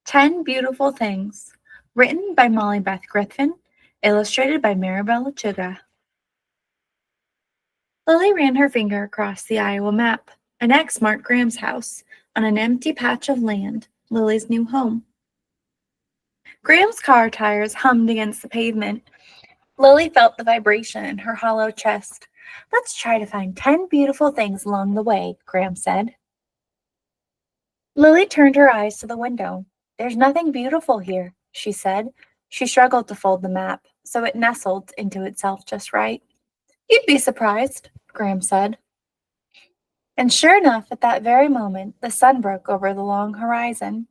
10 Beautiful Things, written by Maribel Griffin, illustrated by Maribel Lechuga. Lily ran her finger across the Iowa map. An X marked Graham's house on an empty patch of land, Lily's new home. Graham's car tires hummed against the pavement. Lily felt the vibration in her hollow chest. Let's try to find 10 beautiful things along the way, Graham said. Lily turned her eyes to the window. There's nothing beautiful here, she said. She struggled to fold the map, so it nestled into itself just right. You'd be surprised, Graham said. And sure enough, at that very moment, the sun broke over the long horizon.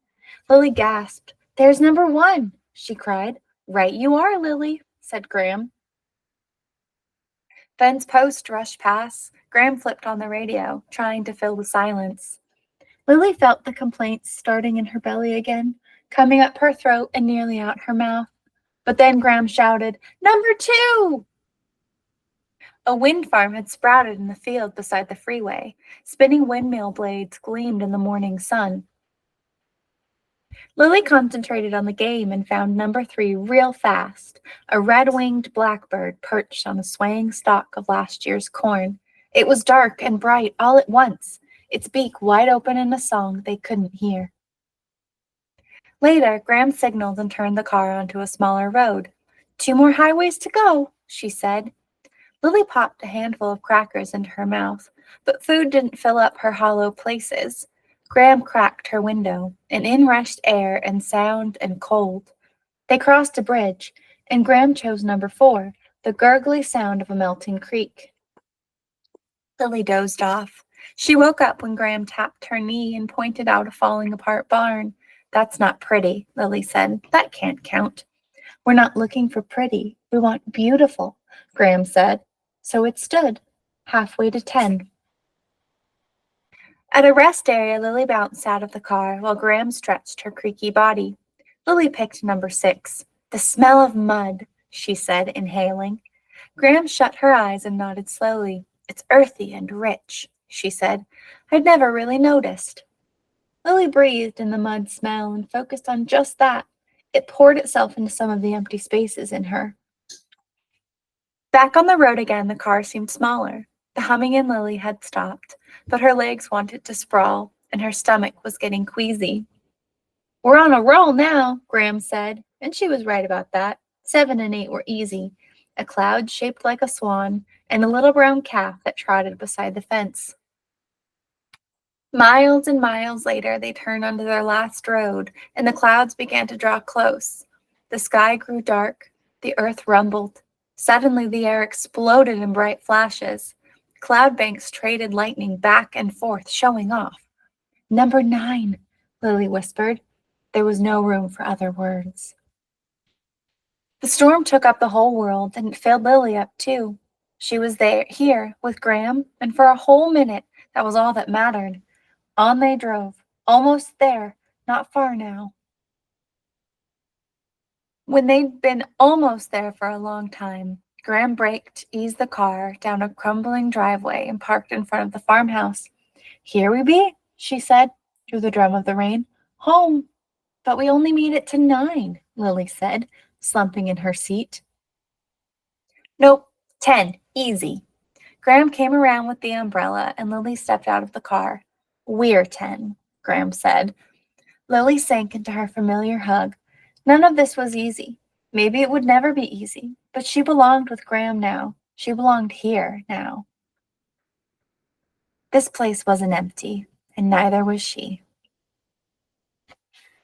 Lily gasped. There's number 1, she cried. Right you are, Lily, said Graham. Ben's post rushed past. Graham flipped on the radio, trying to fill the silence. Lily felt the complaints starting in her belly again, coming up her throat and nearly out her mouth. But then Graham shouted, Number 2! A wind farm had sprouted in the field beside the freeway. Spinning windmill blades gleamed in the morning sun. Lily concentrated on the game and found number 3 real fast, a red-winged blackbird perched on a swaying stalk of last year's corn. It was dark and bright all at once, its beak wide open in a song they couldn't hear. Later, Graham signaled and turned the car onto a smaller road. 2 more highways to go, she said. Lily popped a handful of crackers into her mouth, but food didn't fill up her hollow places. Graham cracked her window, and in rushed air and sound and cold. They crossed a bridge, and Graham chose number 4, the gurgly sound of a melting creek. Lily dozed off. She woke up when Graham tapped her knee and pointed out a falling-apart barn. That's not pretty, Lily said. That can't count. We're not looking for pretty. We want beautiful, Graham said. So it stood, halfway to 10. At a rest area, Lily bounced out of the car while Graham stretched her creaky body. Lily picked number 6. The smell of mud, she said, inhaling. Graham shut her eyes and nodded slowly. It's earthy and rich, she said. I'd never really noticed. Lily breathed in the mud smell and focused on just that. It poured itself into some of the empty spaces in her. Back on the road again, the car seemed smaller. The humming in Lily had stopped, but her legs wanted to sprawl, and her stomach was getting queasy. We're on a roll now, Graham said, and she was right about that. 7 and 8 were easy. A cloud shaped like a swan, and a little brown calf that trotted beside the fence. Miles and miles later, they turned onto their last road, and the clouds began to draw close. The sky grew dark. The earth rumbled. Suddenly, the air exploded in bright flashes. Cloud banks traded lightning back and forth, showing off. Number 9, Lily whispered. There was no room for other words. The storm took up the whole world, and it filled Lily up too. She was here with Graham, and for a whole minute, that was all that mattered. On they drove, almost there, not far now. When they'd been almost there for a long time, Graham braked, eased the car down a crumbling driveway, and parked in front of the farmhouse. Here we be, she said, through the drum of the rain. Home. But we only made it to 9, Lily said, slumping in her seat. Nope, 10, easy. Graham came around with the umbrella, and Lily stepped out of the car. We're 10, Graham said. Lily sank into her familiar hug. None of this was easy. Maybe it would never be easy, but she belonged with Graham now. She belonged here now. This place wasn't empty, and neither was she.